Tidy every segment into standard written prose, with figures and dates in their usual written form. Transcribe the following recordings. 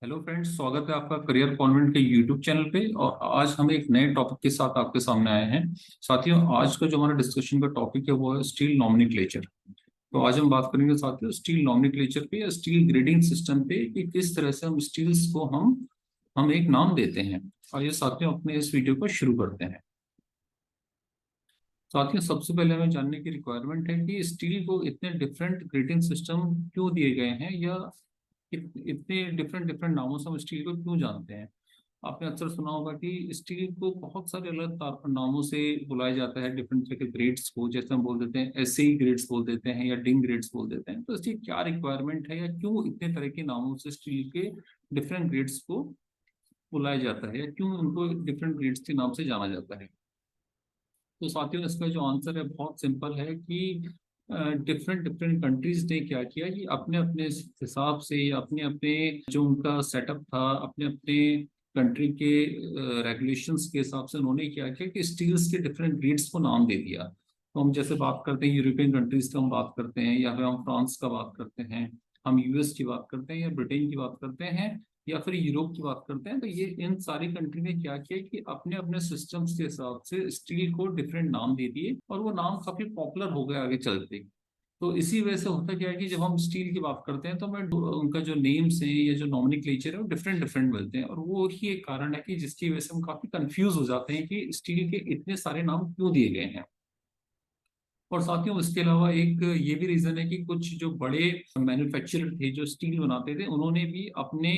Hello friends, स्वागत है आपका करियर कॉन्वेंट के यूट्यूब चैनल पे। और आज हम एक नए टॉपिक के साथ आपके सामने आए हैं। साथियों, आज का जो हमारा डिस्कशन का टॉपिक है वो है स्टील नॉमेनक्लेचर। तो आज हम बात करेंगे साथियों स्टील नॉमेनक्लेचर पे या स्टील ग्रेडिंग सिस्टम पे कि किस तरह से हम स्टील्स को हम एक नाम देते हैं। और ये साथियों अपने इस वीडियो को शुरू करते हैं। साथियों, सबसे पहले हमें जानने की रिक्वायरमेंट है कि स्टील को इतने डिफरेंट ग्रेडिंग सिस्टम क्यों दिए गए हैं, या इतने डिफरेंट डिफरेंट नामों से हम स्टील को क्यों जानते हैं। आपने अक्सर सुना होगा कि स्टील को बहुत सारे अलग नामों से बुलाया जाता है, डिफरेंट तरह के ग्रेड्स को। जैसे हम बोल देते हैं एसई ग्रेड्स बोल देते हैं या डिंग ग्रेड्स बोल देते हैं। तो इसकी क्या रिक्वायरमेंट है, या क्यों इतने तरह के नामों से स्टील के डिफरेंट ग्रेड्स को बुलाया जाता है, या क्यों उनको डिफरेंट ग्रेड्स के नाम से जाना जाता है। तो साथियों, इसका जो आंसर है बहुत सिंपल है कि डिफरेंट डिफरेंट कंट्रीज ने क्या किया कि अपने अपने हिसाब से या अपने अपने जो उनका सेटअप था, अपने अपने कंट्री के रेगुलेशंस के हिसाब से उन्होंने क्या किया कि स्टील्स के डिफरेंट ग्रेड्स को नाम दे दिया। तो हम जैसे बात करते हैं यूरोपियन कंट्रीज का हम बात करते हैं, या फिर हम फ्रांस का बात करते हैं, हम यूएस की बात करते हैं, या ब्रिटेन की बात करते हैं, या फिर यूरोप की बात करते हैं। तो ये इन सारी कंट्री ने क्या किया कि अपने अपने सिस्टम्स के हिसाब से स्टील को डिफरेंट नाम दे दिए, और वो नाम काफी पॉपुलर हो गए आगे चलते। तो इसी वजह से होता क्या है कि जब हम स्टील की बात करते हैं तो हमें उनका जो नेम्स है या जो नॉमेनक्लेचर है वो डिफरेंट डिफरेंट मिलते हैं। और वो ही एक कारण है कि जिसकी वजह से हम काफी कंफ्यूज हो जाते हैं कि स्टील के इतने सारे नाम क्यों दिए गए हैं। और साथियों, इसके अलावा एक ये भी रीजन है कि कुछ जो बड़े मैन्युफैक्चरर थे जो स्टील बनाते थे, उन्होंने भी अपने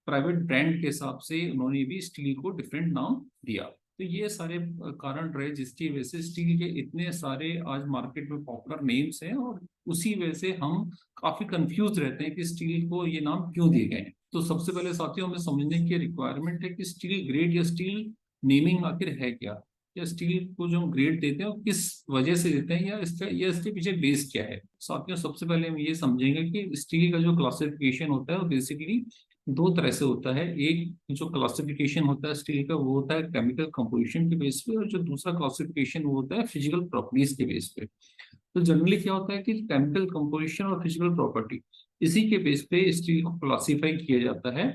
प्राइवेट ब्रांड के हिसाब से उन्होंने भी स्टील को डिफरेंट नाम दिया। तो ये सारे कारण रहे जिसकी वजह से स्टील के इतने सारे आज मार्केट में पॉपुलर नेम्स हैं, और उसी वजह से हम काफी कंफ्यूज रहते हैं कि स्टील को ये नाम क्यों दिए गए हैं। तो सबसे पहले साथियों, हमें समझने की रिक्वायरमेंट है कि स्टील ग्रेड या स्टील नेमिंग आखिर है क्या, या स्टील को जो हम ग्रेड देते हैं वो किस वजह से देते हैं, या इसके पीछे बेस क्या है। साथियों, सबसे पहले हम ये समझेंगे कि स्टील का जो क्लासिफिकेशन होता है वो बेसिकली दो तरह से होता है। एक जो क्लासिफिकेशन होता है स्टील का वो होता है केमिकल कंपोजिशन के बेस पे, और जो दूसरा क्लासिफिकेशन वो होता है फिजिकल प्रॉपर्टीज के बेस पे। तो जनरली क्या होता है कि केमिकल कंपोजिशन और फिजिकल प्रॉपर्टी, इसी के बेस पे स्टील को क्लासीफाई किया जाता है,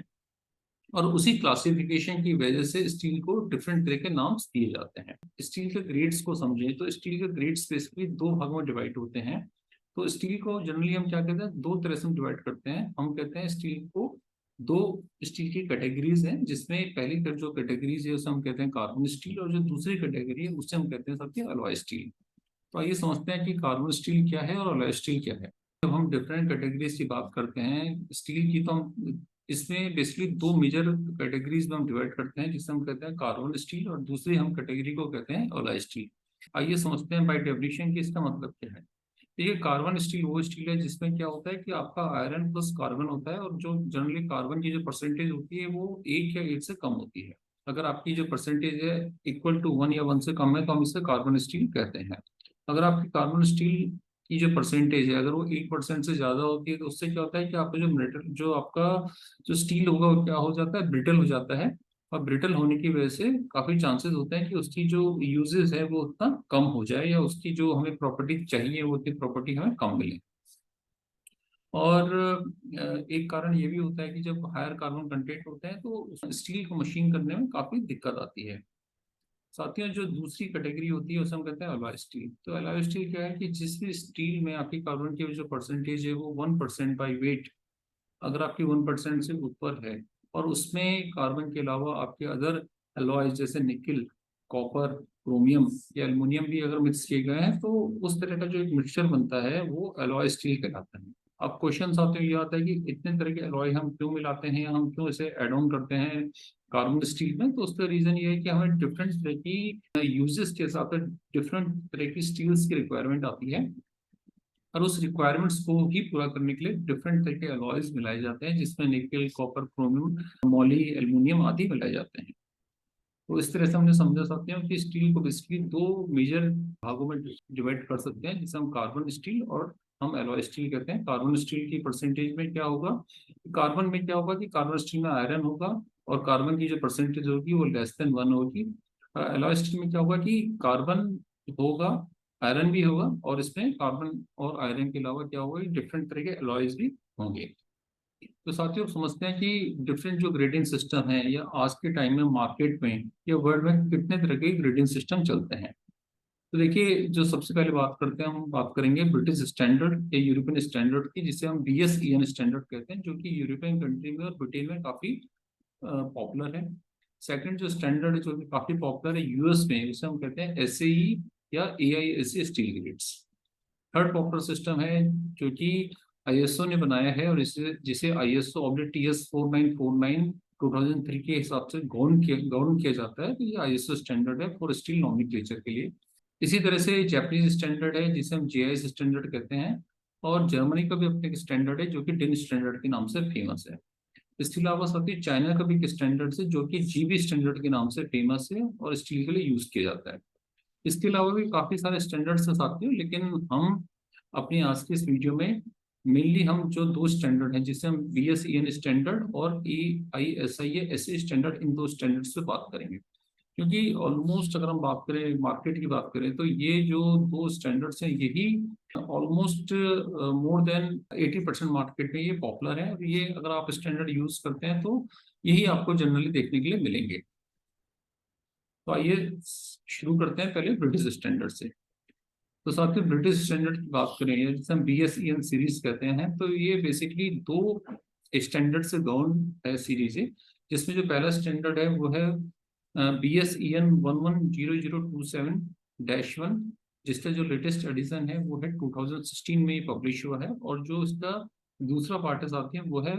और उसी क्लासिफिकेशन की वजह से स्टील को डिफरेंट तरह के नाम्स दिए जाते हैं। स्टील के ग्रेड्स को समझें तो स्टील के ग्रेड्स बेसिकली दो भागों में डिवाइड होते हैं। तो स्टील को जनरली हम क्या कहते हैं, दो तरह से हम डिवाइड करते हैं। हम कहते हैं स्टील को दो स्टील की कैटेगरीज हैं, जिसमें पहली जो कैटेगरीज है उसे हम कहते हैं कार्बन स्टील, और जो दूसरी कैटेगरी है उससे हम कहते हैं सबके अलॉय स्टील। तो आइए समझते हैं कि कार्बन स्टील क्या है और अलॉय स्टील क्या है। जब हम डिफरेंट कैटेगरीज की बात करते हैं स्टील की, तो हम इसमें बेसिकली दो मेजर कैटेगरीज में हम डिवाइड करते हैं, जिसे हम कहते हैं कार्बन स्टील, और दूसरी हम कैटेगरी को कहते हैं अलॉय स्टील। आइए समझते हैं बाय डेफिनेशन कि इसका मतलब क्या है। देखिए, कार्बन स्टील वो स्टील है जिसमें क्या होता है कि आपका आयरन प्लस कार्बन होता है, और जो जनरली कार्बन की जो परसेंटेज होती है वो 1 या 8 से कम होती है। अगर आपकी जो परसेंटेज है इक्वल टू 1 या 1 से कम है तो हम इसे कार्बन स्टील कहते हैं। अगर आपकी कार्बन स्टील की जो परसेंटेज है अगर वो 1% से ज्यादा होती है तो उससे क्या होता है कि आपका जो मेटल जो आपका जो स्टील होगा वो क्या हो जाता है, ब्रिटल हो जाता है। और ब्रिटल होने की वजह से काफी चांसेस होते हैं कि उसकी जो यूजेस है वो उतना कम हो जाए, या उसकी जो हमें प्रॉपर्टी चाहिए वो उतनी प्रॉपर्टी हमें कम मिले। और एक कारण ये भी होता है कि जब हायर कार्बन कंटेंट होते हैं तो स्टील को मशीन करने में काफी दिक्कत आती है। साथियों, जो दूसरी कैटेगरी होती है उसे हम कहते हैं अलॉय स्टील। तो अलॉय स्टील क्या है कि जिस भी स्टील में आपकी कार्बन की जो परसेंटेज है वो 1% बाई वेट, अगर आपकी 1% से ऊपर है, और उसमें कार्बन के अलावा आपके अदर अलॉयज जैसे निकिल, कॉपर, क्रोमियम या एल्युमिनियम भी अगर मिक्स किए गए हैं, तो उस तरह का जो एक मिक्सचर बनता है वो अलॉय स्टील कहलाता है। अब क्वेश्चन आते ये आता है कि इतने तरह के अलॉय हम क्यों मिलाते हैं, या हम क्यों इसे एड ऑन करते हैं कार्बन स्टील में। तो उसका रीजन ये है कि हमें डिफरेंट तरह की यूजेस के हिसाब से डिफरेंट तरह की स्टील्स की रिक्वायरमेंट आती है, और उस रिक्वायरमेंट्स को ही पूरा करने के लिए डिफरेंट तरह के अलॉयज मिलाए जाते हैं, जिसमें nickel, copper, chromium, Molly, aluminium आदि मिलाए जाते हैं। तो इस तरह से हमने समझा सकते हैं कि स्टील को बेसिकली दो मेजर भागों में डिवाइड कर सकते हैं, जिसे हम कार्बन स्टील और हम एलॉय स्टील कहते हैं। कार्बन स्टील की परसेंटेज में क्या होगा, कार्बन में क्या होगा कि कार्बन स्टील में आयरन होगा, और कार्बन की जो परसेंटेज होगी वो <1 होगी। एलॉय स्टील में क्या होगा कि कार्बन होगा, आयरन भी होगा, और इसमें कार्बन और आयरन के अलावा क्या होगा, डिफरेंट तरह के एलॉयज भी होंगे। तो साथियों समझते हैं कि डिफरेंट जो ग्रेडिंग सिस्टम है या आज के टाइम में मार्केट में या वर्ल्ड में कितने तरह के ग्रेडिंग सिस्टम चलते हैं। तो देखिए, जो सबसे पहले बात करते हैं, हम बात करेंगे ब्रिटिश स्टैंडर्ड या यूरोपियन स्टैंडर्ड की, जिसे हम BSEN स्टैंडर्ड कहते हैं, जो कि यूरोपियन कंट्री में और ब्रिटेन में काफी पॉपुलर है। सेकंड जो स्टैंडर्ड है जो कि काफी पॉपुलर है यूएस में, उसे हम कहते हैं SAE या AISA steel grades. Third popular system है जो कि ISO ने बनाया है, और इसे जिसे ISO/TS 4949 2003 के हिसाब से गवर्न किया जाता है। तो ये ISO स्टैंडर्ड है फॉर स्टील नॉमेनक्लेचर के लिए। इसी तरह से जापानीज स्टैंडर्ड है जिसे हम JIS स्टैंडर्ड कहते हैं, और जर्मनी का भी अपने एक स्टैंडर्ड है जो कि DIN स्टैंडर्ड के नाम से फेमस है। इसके अलावा साथ ही चाइना का भी एक स्टैंडर्ड है जो कि GB स्टैंडर्ड के नाम से फेमस है और स्टील के लिए यूज किया जाता है। इसके अलावा भी काफी सारे स्टैंडर्ड्स हैं साथियों, लेकिन हम अपनी आज की इस वीडियो में मेनली हम जो दो स्टैंडर्ड हैं, जिसे हम BSEN स्टैंडर्ड और AISI स्टैंडर्ड, इन दो स्टैंडर्ड से बात करेंगे। क्योंकि ऑलमोस्ट अगर हम बात करें मार्केट की बात करें, तो ये जो दो स्टैंडर्ड्स हैं यही ऑलमोस्ट मोर देन 80% मार्केट में ये पॉपुलर है, और ये अगर आप स्टैंडर्ड यूज करते हैं तो यही आपको जनरली देखने के लिए मिलेंगे। तो आइए शुरू करते हैं पहले ब्रिटिश स्टैंडर्ड से। तो साथ ही ब्रिटिश स्टैंडर्ड की बात करें, जिसे हम BSEN सीरीज कहते हैं, तो ये बेसिकली दो स्टैंडर्ड से गवर्न है सीरीज है। जिसमें जो पहला स्टैंडर्ड है वो है BSEN 110027-1, जिसका जो लेटेस्ट एडिशन है वो है 2016 में पब्लिश हुआ है। और जो इसका दूसरा पार्ट है साथ ही वो है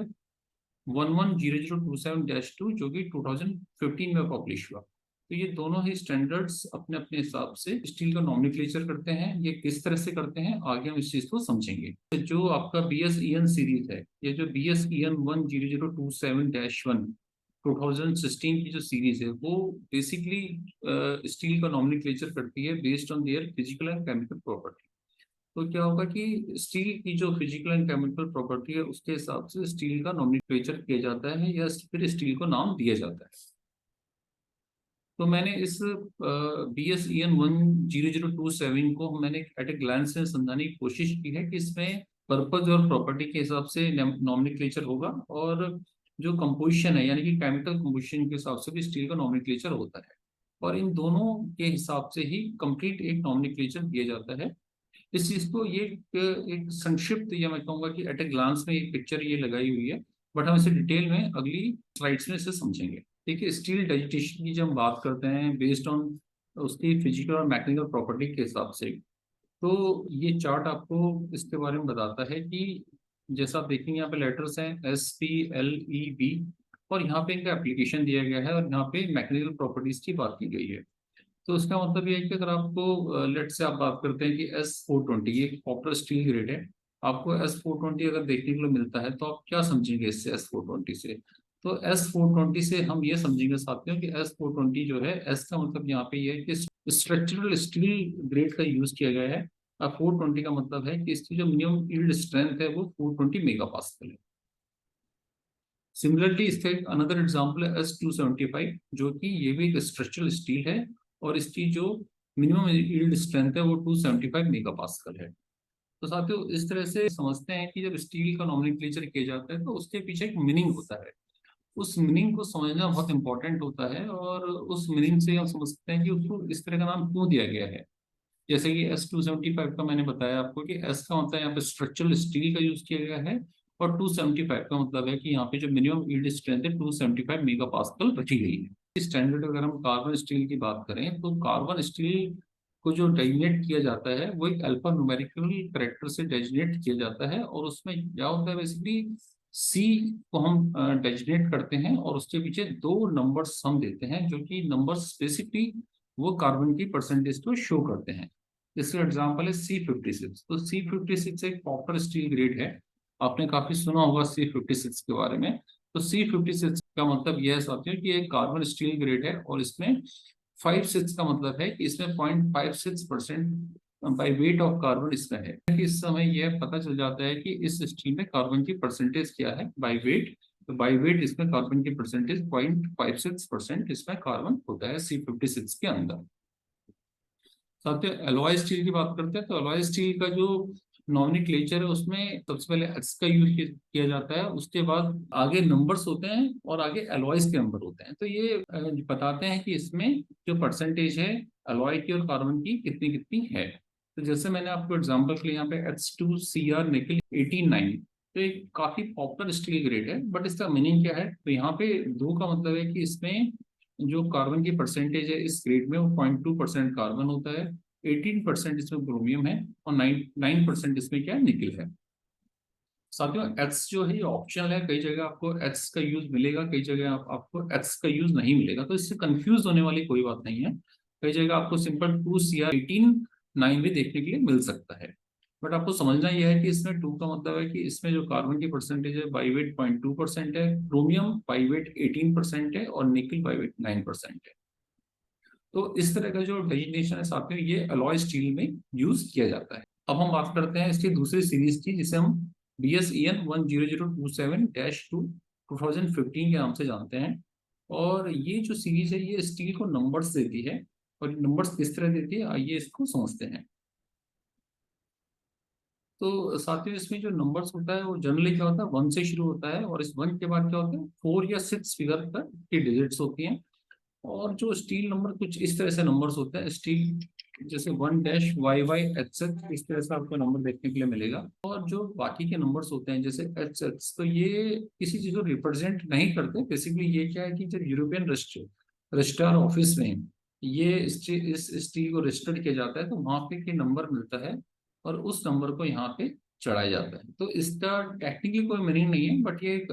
110027-2, जो कि 2015 में पब्लिश हुआ। तो ये दोनों ही स्टैंडर्ड्स अपने अपने हिसाब से स्टील का नॉमेनक्लेचर करते हैं। ये किस तरह से करते हैं आगे हम इस चीज को समझेंगे। तो जो आपका BSEN सीरीज है, ये जो BSEN 10027-1 2016 की जो सीरीज है, वो बेसिकली स्टील का नॉमेनक्लेचर करती है based on their physical and chemical property. तो क्या होगा कि स्टील की जो फिजिकल एंड केमिकल प्रॉपर्टी है उसके हिसाब से स्टील का नॉमेनक्लेचर किया जाता है या फिर स्टील को नाम दिया जाता है। तो मैंने इस BSEN 10027 को मैंने एट ए ग्लांस से समझाने की कोशिश की है कि इसमें पर्पज और प्रॉपर्टी के हिसाब से नॉमेनक्लेचर होगा, और जो कंपोजिशन है यानी कि केमिकल कंपोजिशन के हिसाब से भी स्टील का नॉमेनक्लेचर होता है। और इन दोनों के हिसाब से ही कंप्लीट एक नॉमेनक्लेचर दिया जाता है। इस चीज को ये एक संक्षिप्त या मैं कहूंगा कि एट ए ग्लांस में एक पिक्चर ये लगाई हुई है, बट हम इसे डिटेल में अगली स्लाइड्स में इसे समझेंगे। ठीक है, स्टील डाइजेशन की जब हम बात करते हैं बेस्ड ऑन उसकी फिजिकल और मैकेनिकल प्रॉपर्टी के हिसाब से, तो ये चार्ट आपको इसके बारे में बताता है कि जैसा आप देखेंगे यहाँ पे लेटर्स हैं SPLEB, और यहाँ पे इनका एप्लीकेशन दिया गया है और यहाँ पे मैकेनिकल प्रॉपर्टीज की बात की गई है। तो इसका मतलब ये है कि अगर आपको लेट से आप बात करते हैं कि S420 ये पॉपुलर स्टील ग्रेड है, आपको S420 अगर देखने को मिलता है तो आप क्या समझेंगे इससे S420 से? तो S420 से हम ये समझेंगे साथियों कि S420 जो है, S का मतलब यहाँ पे ये है कि स्ट्रक्चरल स्टील ग्रेड का यूज किया गया है। अब 420 का मतलब है कि इसकी जो मिनिमम यील्ड स्ट्रेंथ है वो 420 मेगापास्कल है। सिमिलरली इसका एक अनदर एग्जांपल है S275, जो कि ये भी एक स्ट्रक्चरल स्टील है, और इसकी जो मिनिमम यील्ड स्ट्रेंथ है वो 275 मेगापास्कल है। तो साथियों इस तरह से समझते हैं कि जब स्टील का नॉमेनक्लेचर किया जाता है तो उसके पीछे एक मीनिंग होता है। उस मीनिंग को समझना बहुत इंपॉर्टेंट होता है, और उस मीनिंग से हम समझते हैं कि उसको इस तरह का नाम क्यों दिया गया है। जैसे कि S275 का मैंने बताया आपको कि S का मतलब यहाँ पे स्ट्रक्चरल स्टील का यूज किया गया है, और 275 का मतलब है कि यहाँ पे जो मिनिमम यील्ड स्ट्रेंथ है 275 मेगापास्कल रखी गई है। स्टैंडर्ड अगर हम कार्बन स्टील की बात करें, तो कार्बन स्टील को जो डेजिग्नेट किया जाता है वो एक अल्फा न्यूमेरिकल कैरेक्टर से डेजिग्नेट किया जाता है, और उसमें क्या होता है बेसिकली सी को हम डेजिग्नेट करते हैं और उसके पीछे दो नंबर्स हम देते हैं, जो कि नंबर्स स्पेसिफिकली वो कार्बन की परसेंटेज को शो करते हैं। इसका एग्जांपल है C56। तो C56 एक कॉपर स्टील ग्रेड है। आपने काफी सुना होगा C56 के बारे में। तो C56 का मतलब यह है साथियों कि एक कार्बन स्टील ग्रेड है, और इसमें 56 का मतलब है कि इसमें 0.56% बाई वेट ऑफ कार्बन इसमें है। कि इस समय यह पता चल जाता है कि इस स्टील में कार्बन की परसेंटेज क्या है बाई वेट। तो बाई वेट इसमें कार्बन की परसेंटेज 0.56% इसमें कार्बन होता है C56 के अंदर। साथ ही एलॉय स्टील की बात करते हैं, तो एलॉय स्टील का जो नॉमेनक्लेचर है उसमें सबसे पहले एक्स का यूज किया जाता है, उसके बाद आगे नंबर्स होते हैं और आगे एलॉयज के नंबर होते हैं। तो ये बताते हैं कि इसमें जो परसेंटेज है एलॉय की और कार्बन की कितनी कितनी है। तो जैसे मैंने आपको एग्जांपल के लिए यहाँ पे H2Cr निकल 89, तो एक काफी पॉपुलर स्टील ग्रेड है, बट इसका मीनिंग क्या है? तो यहाँ पे 2 का मतलब है कि इसमें जो कार्बन की परसेंटेज है इस ग्रेड में वो 0.2% कार्बन होता है, 18% इसमें ब्रोमियम है और 9% इसमें क्या है, निकल है। साथियों एक्स जो है ये ऑप्शनल है, कई जगह आपको एक्स का यूज मिलेगा, कई जगह आपको एक्स का यूज नहीं मिलेगा, तो इससे कंफ्यूज होने वाली कोई बात नहीं है। कई जगह आपको सिंपल 2Cr18 9 भी देखने के लिए मिल सकता है, बट आपको समझना यह है कि इसमें 2 का मतलब है कि इसमें जो कार्बन की परसेंटेज है बाई वेट 0.2% है, क्रोमियम बाई वेट 18% है और निकल बाई वेट 9% है। तो इस तरह का जो डेजिग्नेशन है साथियों ये अलॉय स्टील में यूज किया जाता है। अब हम बात करते हैं इसकी दूसरी सीरीज की, जिसे हम BSEN 10027-2 2015 के नाम से जानते हैं। और ये जो सीरीज है ये स्टील को नंबर्स देती है, और नंबर्स किस तरह देती है आइए इसको समझते हैं। तो साथियों इसमें जो नंबर्स होता है वो जनरली क्या होता है, 1 से शुरू होता है, और इस 1 के बाद क्या होता है 4 या 6 फिगर तक की डिजिट्स होती हैं। और जो स्टील नंबर कुछ इस तरह से नंबर्स होते हैं, स्टील जैसे 1-YYHH इस तरह से आपको नंबर देखने के लिए मिलेगा। और जो बाकी के नंबर्स होते हैं जैसे HH, तो ये किसी चीज को रिप्रेजेंट नहीं करते। बेसिकली ये क्या है कि जब यूरोपियन रजिस्ट्रार ऑफिस में ये इस स्टील को रजिस्टर्ड किया जाता है तो वहां पे के नंबर मिलता है और उस नंबर को यहाँ पे चढ़ाया जाता है। तो इसका टेक्निकली कोई मीनिंग नहीं है, बट ये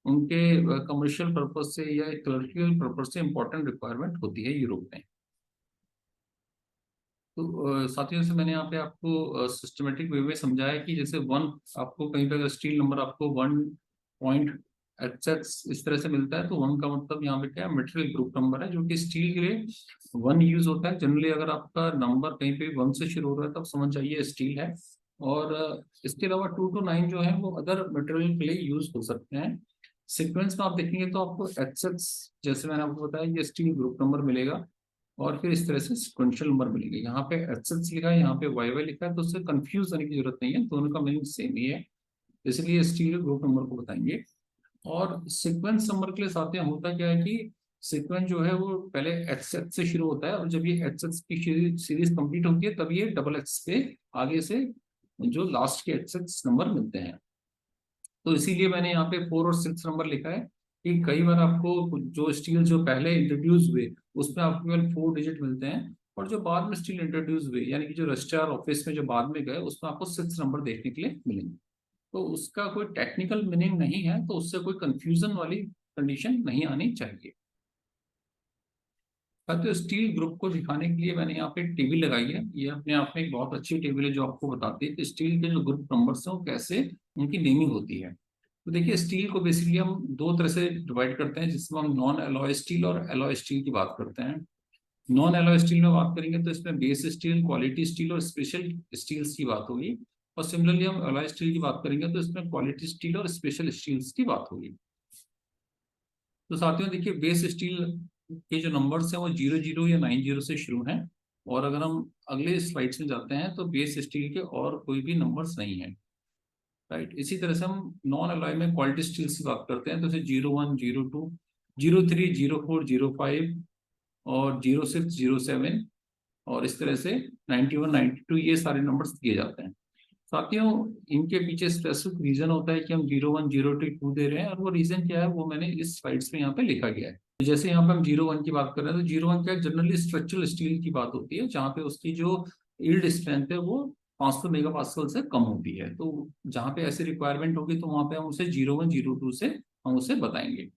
उनके कमर्शियल पर्पज से या क्लर्किकल पर्पज से इंपॉर्टेंट रिक्वायरमेंट होती है यूरोप में। तो साथियों से मैंने यहाँ पे आपको सिस्टमेटिक वे में समझाया कि जैसे 1 आपको कहीं पे अगर स्टील नंबर आपको 1.HX इस तरह से मिलता है तो 1 का मतलब यहाँ पे क्या है, मेटेरियल ग्रुप नंबर है, जो कि स्टील के लिए 1 यूज होता है जनरली। अगर आपका नंबर कहीं पे 1 से शुरू हो रहा है तब समझ जाइए स्टील है। और इसके अलावा 2 to 9 जो है वो अदर मटेरियल के लिए यूज हो सकते हैं। सीक्वेंस में आप देखेंगे तो आपको HX जैसे मैंने आपको बताया ये स्टील ग्रुप नंबर मिलेगा, और फिर इस तरह से सिक्वेंशियल नंबर मिलेंगे। यहाँ पे HH लिखा है, यहाँ पे YY लिखा है, तो उससे कंफ्यूज होने की जरूरत नहीं है, दोनों का मीनिंग सेम ही है, इसलिए स्टील ग्रुप नंबर को बताएंगे। और सीक्वेंस नंबर के लिए साथियों होता क्या है कि सीक्वेंस जो है वो पहले HH से शुरू होता है, और जब ये HH की सीरीज कंप्लीट होती है तब ये डबल X पे आगे से जो लास्ट के HH नंबर मिलते हैं। तो इसीलिए मैंने यहाँ पे 4 और 6 नंबर लिखा है कि कई बार आपको जो स्टील जो पहले इंट्रोड्यूस हुए उसमें आपको केवल 4 डिजिट मिलते हैं, और जो बाद में स्टील इंट्रोड्यूस हुए यानी कि जो रजिस्ट्रार ऑफिस में जो बाद में गए उसमें आपको 6 नंबर देखने के लिए मिलेंगे। तो उसका कोई टेक्निकल मीनिंग नहीं है, तो उससे कोई कंफ्यूजन वाली कंडीशन नहीं आनी चाहिए। तो स्टील ग्रुप को दिखाने के लिए मैंने यहाँ पे एक टेबल लगाई है, ये अपने आप में एक बहुत अच्छी टेबल है जो आपको बताती है कि स्टील के जो ग्रुप नंबर्स हैं वो कैसे उनकी नेमिंग होती है। तो देखिए स्टील को बेसिकली हम 2 तरह से डिवाइड करते हैं, जिसमें हम नॉन एलॉय स्टील और एलॉय स्टील की बात करते हैं। नॉन एलॉय स्टील में बात करेंगे तो इसमें बेस स्टील, क्वालिटी स्टील और स्पेशल स्टील्स की बात होगी। और सिमिलरली हम एलॉय स्टील की बात करेंगे तो इसमें क्वालिटी स्टील और स्पेशल स्टील्स की बात होगी। तो साथियों देखिए बेस स्टील के जो नंबर्स हैं वो 00 या 90 से शुरू हैं, और अगर हम अगले स्लाइड्स में जाते हैं तो बेस स्टील के और कोई भी नंबर्स नहीं है, राइट। इसी तरह से हम नॉन अलॉय में क्वालिटी स्टील्स की बात करते हैं, तो जैसे 01, 02, 03, 04, 05 और 06, 07 और इस तरह से 91, 92 ये सारे नंबर्स दिए जाते हैं। साथियों इनके पीछे स्पेसिफिक रीजन होता है कि हम 01, 02 दे रहे हैं, और वो रीजन क्या है वो मैंने इस स्लाइड्स में यहाँ पे लिखा गया है। तो जैसे यहाँ पे हम 01 की बात कर रहे हैं तो 01 क्या जनरली स्ट्रक्चरल स्टील की बात होती है, जहाँ पे उसकी जो यील्ड स्ट्रेंथ है वो 500 मेगापास्कल से कम होती है। तो जहाँ पे ऐसी रिक्वायरमेंट होगी तो वहाँ पे हम उसे 01, 02 से हम उसे बताएंगे।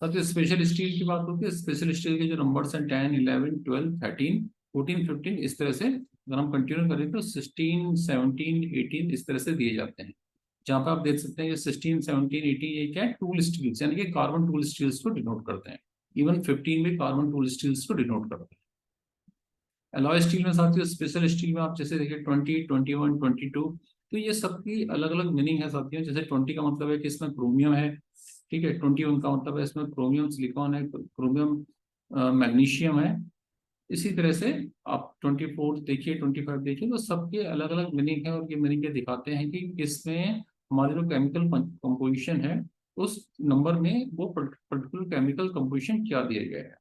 सबसे स्पेशल स्टील की बात होती है, स्पेशल स्टील के जो नंबर्स हैं 10, 11, 12, 13, 14, 15 इस तरह से अगर हम कंटिन्यू करें तो 16, 17, 18 इस तरह से दिए जाते हैं। जहाँ पे आप देख सकते हैं कि 16, 17, 18 ये क्या है, टूल स्टील्स यानी कि कार्बन टूल स्टील्स को डिनोट करते हैं। इवन 15 भी कार्बन टूल स्टील्स को डिनोट करते हैं। अलॉय स्टील में साथियों स्पेशल स्टील में आप जैसे देखिए 20, 21, 22, तो ये सबकी अलग अलग मीनिंग है साथियों। जैसे 20 का मतलब है कि इसमें क्रोमियम है, ठीक है। 21 का मतलब है इसमें क्रोमियम सिलिकॉन है, क्रोमियम मैग्नीशियम है, इसी तरह से आप 24 देखिए, 25 देखिए, तो सबके अलग अलग मीनिंग है, और ये मीनिंग ये दिखाते हैं कि किसमें हमारे जो केमिकल कंपोजिशन है उस नंबर में वो पर्टिकुलर केमिकल कंपोजिशन क्या दिया गया है।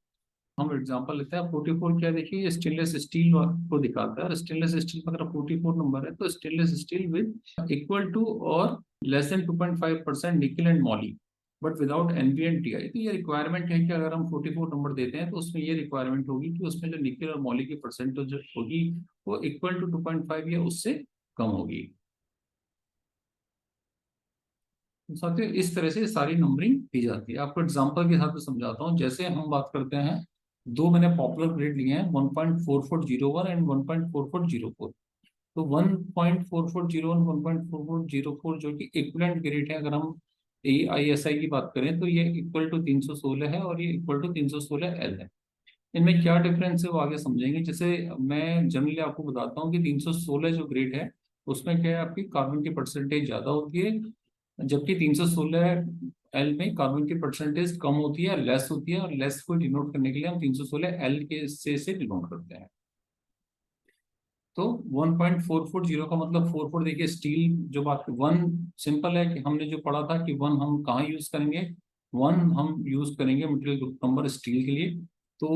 हम एग्जांपल लेते हैं, 44 क्या देखिए, ये स्टेनलेस स्टील को दिखाता है। स्टेनलेस स्टील में अगर 44 नंबर है तो stainless steel with equal to और less than 2.5% nickel and moly but without NVN TI. तो ये रिक्वायरमेंट है कि अगर हम 44 नंबर देते हैं तो उसमें ये रिक्वायरमेंट होगी कि उसमें जो निकल और मॉली की परसेंटेज होगी वो इक्वल टू 2.5 या उससे कम होगी। साथियों इस तरह से सारी नंबरिंग दी जाती है। आपको एग्जांपल के साथ समझाता हूँ। जैसे हम बात करते हैं, दो मैंने पॉपुलर ग्रेड लिए हैं, 1.4401 एंड 1.4404। तो 1.4401 1.4404 जो कि इक्विवेलेंट ग्रेड है, अगर हम AISI की बात करें तो ये इक्वल टू 316 है और ये इक्वल टू 316L है। इनमें क्या डिफरेंस है वो आगे समझेंगे। जैसे मैं जनरली आपको बताता हूँ कि 316 जो ग्रेड है उसमें क्या है, आपकी कार्बन की परसेंटेज ज्यादा होती है, जबकि 316 एल में कार्बन की परसेंटेज कम होती है, लेस होती है, और लेस को डिनोट करने के लिए हम 316 एल के से डिनोट करते हैं। तो 1.440 का मतलब 44 देखिए स्टील, जो बात वन सिंपल है कि हमने जो पढ़ा था कि वन हम कहाँ यूज करेंगे, वन हम यूज करेंगे मटेरियल ग्रुप नंबर स्टील के लिए। तो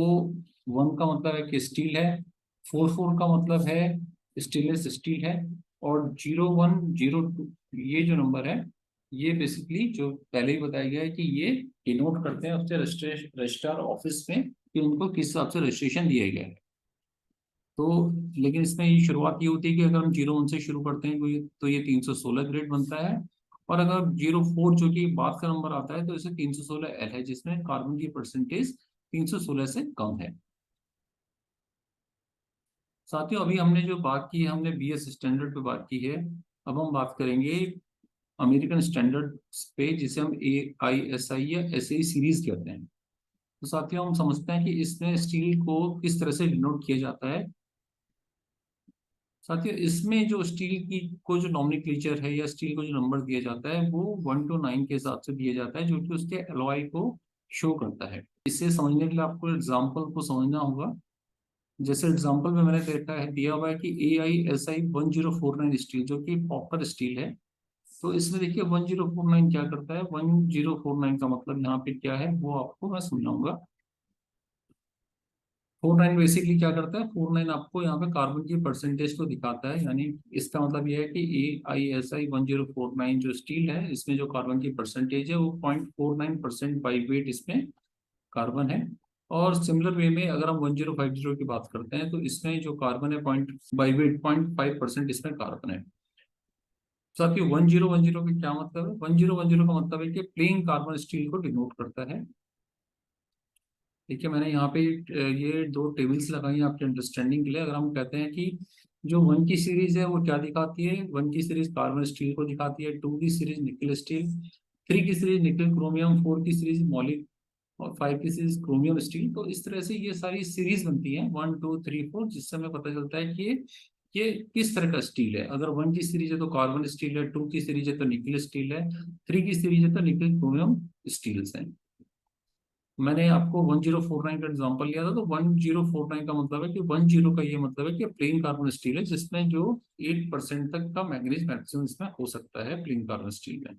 वन का मतलब है कि स्टील है, 44 का मतलब है स्टेनलेस स्टील है, और 0102 ये जो नंबर है ये बेसिकली जो पहले ही बताया गया है कि ये डिनोट करते हैं उससे रजिस्ट्रार ऑफिस में कि उनको किस हिसाब से रजिस्ट्रेशन दिया गया है। तो लेकिन इसमें ये शुरुआत ये होती है कि अगर हम 01 से शुरू करते हैं तो ये 316 ग्रेड बनता है, और अगर 04 जो कि बाद का नंबर आता है तो इसे 316 एल है, जिसमें कार्बन की परसेंटेज 316 से कम है। साथियों अभी हमने जो बात की है, हमने BS स्टैंडर्ड पे बात की है। अब हम बात करेंगे अमेरिकन स्टैंडर्ड पे, जिसे हम AISI या SAE सीरीज कहते हैं। तो साथियों हम समझते हैं कि इसमें स्टील को किस तरह से डिनोट किया जाता है। साथियों इसमें जो स्टील की को जो नॉमेनक्लेचर है या स्टील को जो नंबर दिया जाता है वो 1 to 9 के हिसाब से दिया जाता है, जो कि उसके एलॉय को शो करता है। इसे समझने के लिए आपको एग्जांपल को समझना होगा। जैसे एग्जांपल में मैंने देखा है, दिया हुआ है कि AISI 1049 स्टील जो कि कॉपर स्टील है। तो इसमें देखिए 1049 क्या करता है, 1049 का मतलब यहाँ पे क्या है वो आपको मैं समझाऊंगा। 49 बेसिकली क्या करता है, 49 आपको यहाँ पे कार्बन की परसेंटेज को दिखाता है। यानी इसका मतलब यह है कि AISI 1049 जो स्टील है इसमें जो कार्बन की परसेंटेज है वो 0.49% बाई वेट इसमें कार्बन है। और सिमिलर वे में अगर हम 1050 की बात करते हैं तो इसमें जो कार्बन है पॉइंट बाई वेट 0.5% इसमें कार्बन है। साथ ही 1010 का क्या मतलब है, 1010 का मतलब है कि प्लेन कार्बन स्टील को डिनोट करता है। देखिए मैंने यहाँ पे ये दो टेबल्स लगाई हैं आपके अंडरस्टैंडिंग के लिए। अगर हम कहते हैं कि जो वन की सीरीज है वो क्या दिखाती है, वन की सीरीज कार्बन स्टील को दिखाती है, टू की सीरीज निकल स्टील, थ्री की सीरीज निकल क्रोमियम, फोर की सीरीज मॉलिक, और फाइव की सीरीज क्रोमियम स्टील। तो इस तरह से ये सारी सीरीज बनती है 1 2 3 4, जिससे हमें पता चलता है कि ये किस तरह का स्टील है। अगर वन की सीरीज है तो कार्बन स्टील है, टू की सीरीज है तो निकल स्टील है, थ्री की सीरीज है तो निकल क्रोमियम स्टील्स है। मैंने आपको 1049 का एग्जांपल लिया था, तो 1049 का मतलब है कि 10 का ये मतलब है कि प्लेन कार्बन स्टील है जिसमें जो 8% तक का मैग्नीज मैक्सिमम इसमें हो सकता है प्लेन कार्बन स्टील में।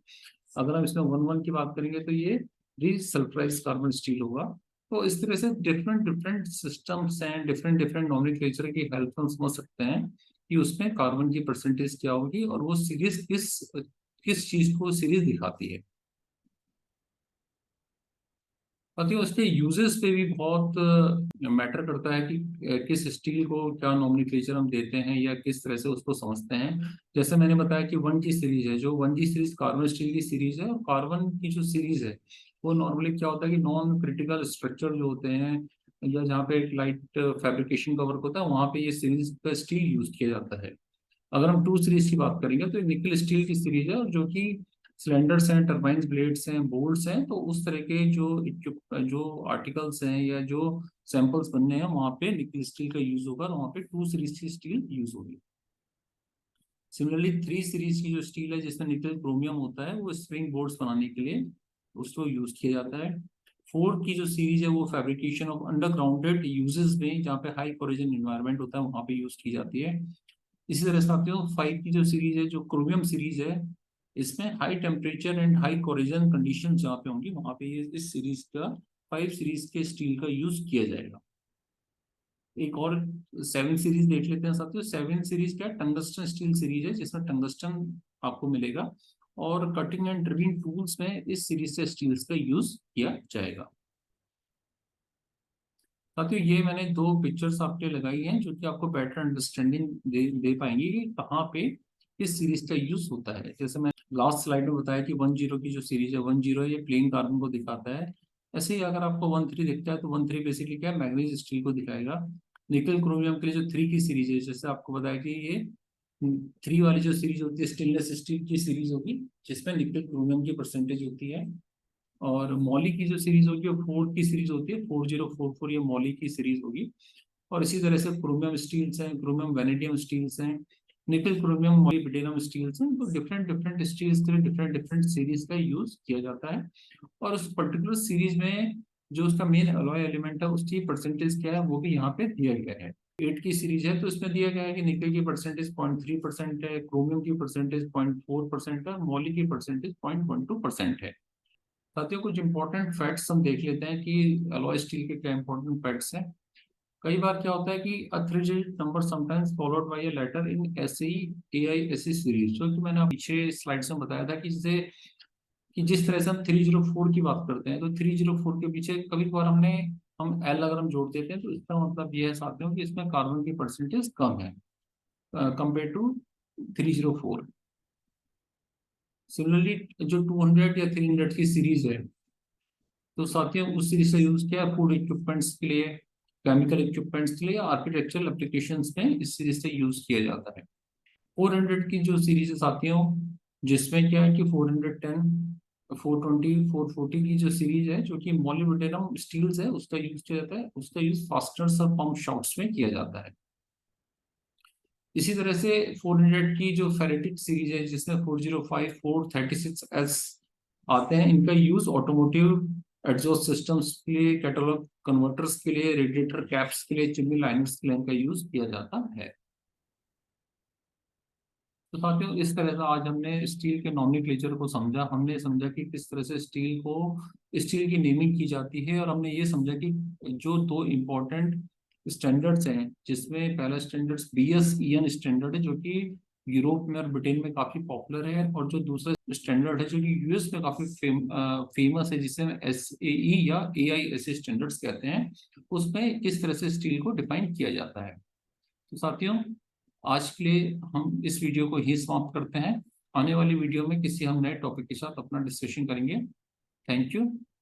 अगर हम इसमें 11 की बात करेंगे तो ये रीसल्फराइज्ड कार्बन स्टील होगा। तो इस तरह से डिफरेंट डिफरेंट सिस्टम्स हैं, डिफरेंट डिफरेंट नॉमेनक्लेचर की हेल्प से हम समझ सकते हैं कि उसमें कार्बन की परसेंटेज क्या होगी और वो सीरीज किस किस चीज को सीरीज दिखाती है। बाकी उसके यूजेस पे भी बहुत मैटर करता है कि किस स्टील को क्या नॉमेनक्लेचर हम देते हैं या किस तरह से उसको समझते हैं। जैसे मैंने बताया कि वन की सीरीज है, जो वन की सीरीज कार्बन स्टील की सीरीज है, और कार्बन की जो सीरीज है वो नॉर्मली क्या होता है कि नॉन क्रिटिकल स्ट्रक्चर जो होते हैं या जहाँ पे एक लाइट फैब्रिकेशन का वर्क होता है वहाँ पे ये सीरीज का स्टील यूज किया जाता है। अगर हम टू सीरीज की बात करेंगे तो निकल स्टील की सीरीज है, और जो कि सिलेंडर्स हैं, टर्बाइंस, ब्लेड्स हैं, बोल्ट्स हैं, तो उस तरह के जो आर्टिकल्स हैं या जो सैंपल्स बनने हैं वहाँ पे निकल स्टील का यूज होगा, और वहाँ पे टू सीरीज की स्टील यूज होगी। सिमिलरली थ्री सीरीज की जो स्टील है जिसमें निकल क्रोमियम होता है वो स्प्रिंग बोर्ड्स बनाने के लिए उसको यूज किया जाता है। फोर्थ की जो सीरीज है वो फैब्रिकेशन ऑफ अंडरग्राउंडेड यूजेस में, जहाँ पे हाई कोरोजन इन्वायरमेंट होता है वहाँ पे यूज की जाती है। इसी तरह से साथियों 5 की जो सीरीज है, जो क्रोमियम सीरीज है, इसमें high temperature and high corrosion condition जहाँ पे होंगी वहाँ पे ये इस सीरीज का 5 सीरीज के स्टील का यूज किया जाएगा। एक और 7 सीरीज देख लेते हैं साथियों। 7 सीरीज क्या टंगस्टन स्टील सीरीज है, जिसमें टंगस्टन आपको मिलेगा, और कटिंग एंड ड्रिलिंग टूल्स में इस सीरीज से स्टील्स का यूज किया जाएगा। साथियों ये मैंने दो पिक्चर्स आपके लगाई हैं जो कि आपको बेटर अंडरस्टैंडिंग दे पाएंगे कि कहाँ पे इस सीरीज का यूज होता है। जैसे मैं लास्ट स्लाइड में बताया कि 10 की जो सीरीज है, 10 ये प्लेन कार्बन को दिखाता है। ऐसे ही अगर आपको 13 दिखता है तो 13 बेसिकली क्या है, मैग्नीज स्टील को दिखाएगा। निकल क्रोमियम के लिए जो 3 की सीरीज है, जैसे आपको बताया कि ये 3 वाली जो सीरीज होती है स्टेनलेस स्टील की सीरीज होगी, जिसमें निकल क्रोमियम की परसेंटेज होती है। और मॉली की जो सीरीज होगी वो 4 की सीरीज होती है, 4044 ये मॉली की सीरीज होगी। और इसी तरह से क्रोमियम स्टील्स हैं, क्रोमियम वेनेडियम स्टील्स हैं, निकल क्रोमियम मॉलिब्डेनम स्टील्स हैं। तो डिफरेंट डिफरेंट स्टील्स के लिए डिफरेंट डिफरेंट सीरीज का यूज किया जाता है। और उस पर्टिकुलर सीरीज में जो उसका मेन अलॉय एलिमेंट है उसकी परसेंटेज क्या है वो भी यहाँ पे दिया गया है। 8 की सीरीज है तो इसमें दिया गया है कि निकल की परसेंटेज 0.3% है, क्रोमियम की परसेंटेज 0.4% है, मॉली की परसेंटेज 0.12% है। साथियों कुछ इंपॉर्टेंट फैक्ट्स हम देख लेते हैं कि अलॉय स्टील के क्या इंपॉर्टेंट फैक्ट्स हैं। कई बार क्या होता है कि a three digit number sometimes followed by a letter in SE AI SE series, जो कि मैंने पीछे स्लाइड्स में बताया था कि जैसे कि जिस तरह से हम 304 की बात करते हैं तो 304 के पीछे कभी कभार हम एल अगर हम जोड़ देते हैं तो इसका मतलब ये है साथियों कि इसमें कार्बन की परसेंटेज कम है कंपेयर टू 304। सिमिलरली जो 200 या 300 की सीरीज है, तो साथियों उस सीरीज से यूज किया फूड इक्विपमेंट्स के लिए, केमिकल इक्विपमेंट्स के लिए, आर्किटेक्चरल एप्लीकेशंस में इस सीरीज से यूज किया जाता है। 400 की जो सीरीज है साथियों, जिसमें क्या है कि 410, 420, 440 की जो सीरीज है जो कि मोलिब्डेनम स्टील्स है उसका यूज किया जाता है। उसका यूज फास्टनर्स और पंप शॉट्स में किया जाता है। इसी तरह से 400 की जो फेरेटिक सीरीज है जिसमें 405, 436S आते हैं, इनका यूज ऑटोमोटिव एग्जॉस्ट सिस्टम्स के लिए, कैटलॉग कन्वर्टर्स के लिए, रेडिएटर कैप्स के लिए, चिमनी लाइनर्स के लिए इनका यूज किया जाता है। तो साथियों इस तरह से आज हमने स्टील के नॉमेनक्लेचर को समझा। हमने समझा कि किस तरह से स्टील की नेमिंग की जाती है, और हमने ये समझा कि जो दो इम्पोर्टेंट स्टैंडर्ड्स हैं, जिसमें पहला स्टैंडर्ड BS-EN स्टैंडर्ड है जो कि यूरोप में और ब्रिटेन में काफी पॉपुलर है, और जो दूसरा स्टैंडर्ड है जो कि यूएस में काफी फेमस है, जिसे SAE या AISA स्टैंडर्ड्स कहते हैं, उसमें किस तरह से स्टील को डिफाइन किया जाता है। तो साथियों आज के लिए हम इस वीडियो को ही समाप्त करते हैं। आने वाली वीडियो में किसी हम नए टॉपिक के साथ अपना डिस्कशन करेंगे। Thank you.